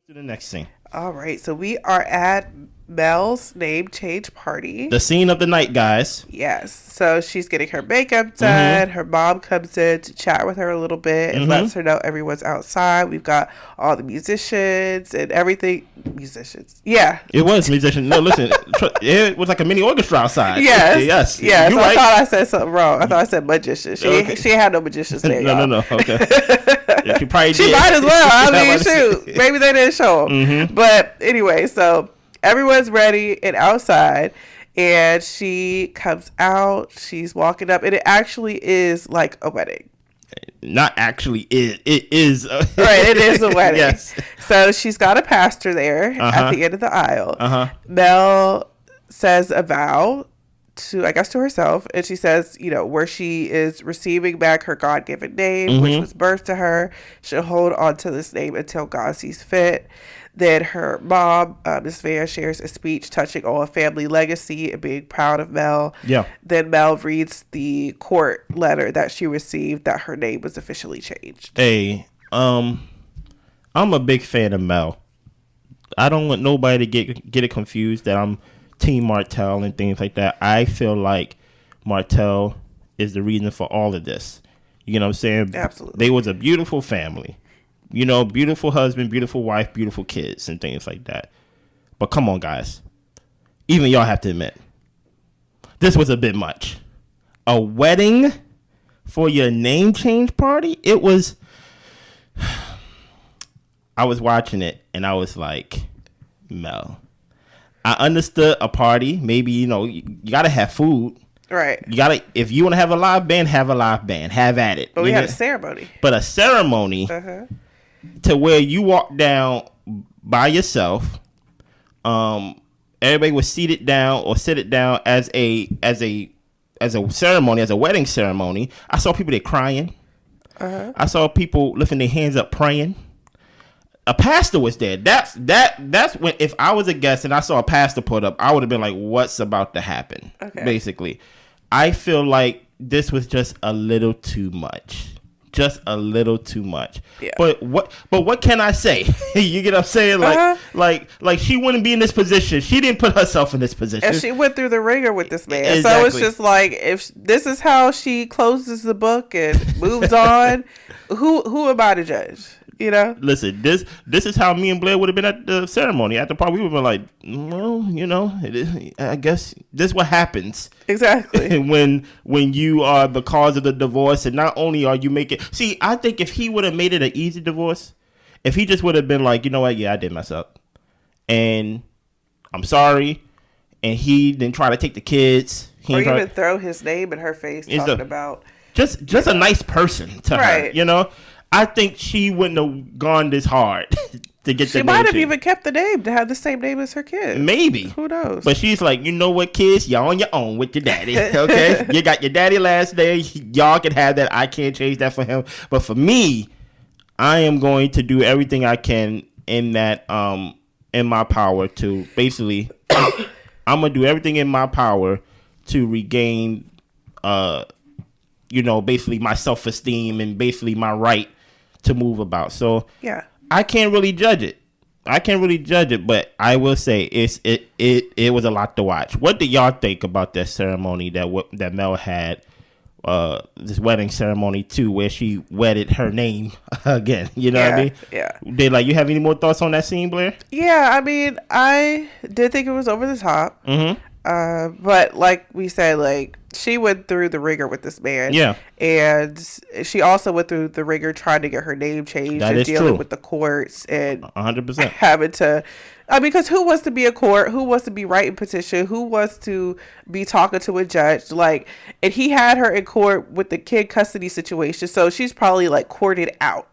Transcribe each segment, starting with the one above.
To the next scene. All right, so we are at Mel's name change party. The scene of the night, guys. Yes, so she's getting her makeup done. Her mom comes in to chat with her a little bit and lets her know everyone's outside. We've got all the musicians and everything. Musicians, yeah. It was musicians. No, listen, it was like a mini orchestra outside. Yes, yes. I thought I said something wrong. I thought I said magicians. She had no magicians there. No. Okay. Yeah, she probably She did. might as well. I mean, shoot, maybe they didn't show them. But anyway, so everyone's ready and outside, and she comes out. She's walking up, and it actually is like a wedding. Not actually, it is. Right, it is a wedding. Yes. So she's got a pastor there at the end of the aisle. Mel says a vow to herself, and she says, where she is receiving back her God-given name, which was birthed to her, she'll hold on to this name until God sees fit. Then her mom, Miss Van, shares a speech touching on family legacy and being proud of Mel. Yeah. Then Mel reads the court letter that she received that her name was officially changed. Hey, I'm a big fan of Mel. I don't want nobody to get it confused that I'm Team Martell and things like that. I feel like Martell is the reason for all of this. You know what I'm saying? Absolutely. They was a beautiful family. Beautiful husband, beautiful wife, beautiful kids, and things like that. But come on, guys. Even y'all have to admit, this was a bit much. A wedding for your name change party? It was... I was watching it, and I was like, Mel. I understood a party. Maybe, you got to have food. Right. If you want to have a live band, have a live band. Have at it. But we had a ceremony. But a ceremony to where you walk down by yourself. Everybody was seated down or sit it down as a ceremony, as a wedding ceremony. I saw people there crying. I saw people lifting their hands up praying. A pastor was there. That's when, if I was a guest and I saw a pastor put up, I would have been like, what's about to happen? Okay. Basically. I feel like this was just a little too much. Just a little too much. Yeah. But what can I say? You get what I'm saying? Like she wouldn't be in this position. She didn't put herself in this position. And she went through the ringer with this man. Exactly. So it's just like, if this is how she closes the book and moves on, who am I to judge? Listen, this is how me and Blair would have been at the ceremony. At the party, we would have been like, well, I guess this is what happens. Exactly. when you are the cause of the divorce, and not only are you making... See, I think if he would have made it an easy divorce, if he just would have been like, you know what, yeah, I did mess up, and I'm sorry, and he didn't try to take the kids. Or even throw his name in her face talking about... Just a nice person to her, I think she wouldn't have gone this hard to get the name. She might have even kept the name to have the same name as her kids. Maybe. Who knows? But she's like, you know what, kids? Y'all on your own with your daddy, okay? You got your daddy last day. Y'all can have that. I can't change that for him. But for me, I am going to do everything I can in my power to basically, I'm going to do everything in my power to regain, basically my self-esteem and basically my right to move about. So yeah, I can't really judge it. But I will say it was a lot to watch. What did y'all think about that ceremony that Mel had? This wedding ceremony too, where she wedded her name again. You know what I mean? Yeah. Did you have any more thoughts on that scene, Blair? Yeah, I mean, I did think it was over the top. But like we said, she went through the ringer with this man. Yeah. And she also went through the ringer trying to get her name changed and dealing with the courts and 100% having to, because who wants to be a court? Who wants to be writing petition? Who wants to be talking to a judge? And he had her in court with the kid custody situation. So she's probably courted out.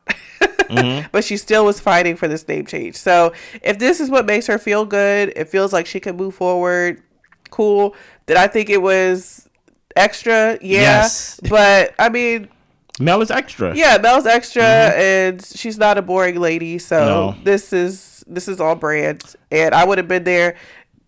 But she still was fighting for this name change. So if this is what makes her feel good, it feels like she can move forward. Cool. Did I think it was extra? Yeah. Yes. But I mean, Mel is extra. Yeah, Mel's extra, and she's not a boring lady. So this is all brand, and I would have been there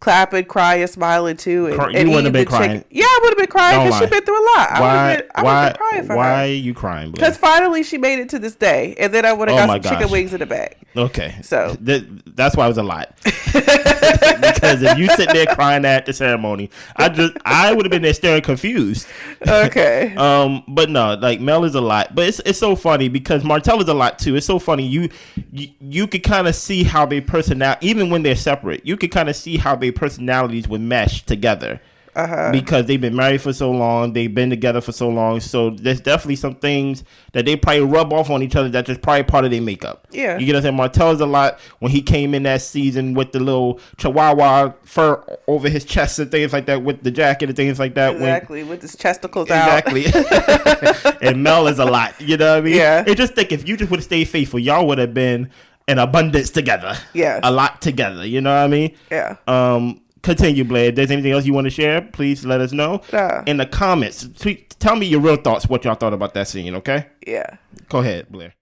clapping, crying, smiling too. And You wouldn't have been crying. Yeah, I would have been crying because she's been through a lot. I would have been crying for her. Why are you crying? Because finally she made it to this day, and then I would have got some chicken wings in the bag. Okay, so that's why it was a lot. Because if you sit there crying at the ceremony, I would have been there staring confused. Okay. But no, like Mel is a lot, but it's so funny because Martell is a lot too. It's so funny. You could kind of see how their personality, even when they're separate, you could kind of see how their personalities would mesh together. Because they've been married for so long, they've been together for so long, so there's definitely some things that they probably rub off on each other that's just probably part of their makeup. Yeah, you get what I'm saying? Martell's a lot when he came in that season with the little chihuahua fur over his chest and things like that, with the jacket and things like that. Exactly, with his chesticles out. Exactly. And Mel is a lot. You know what I mean? Yeah. And just think, if you just would have stayed faithful, y'all would have been in abundance together. Yeah, a lot together. You know what I mean? Yeah. Continue, Blair. If there's anything else you want to share, please let us know in the comments. Tell me your real thoughts, what y'all thought about that scene, okay? Yeah. Go ahead, Blair.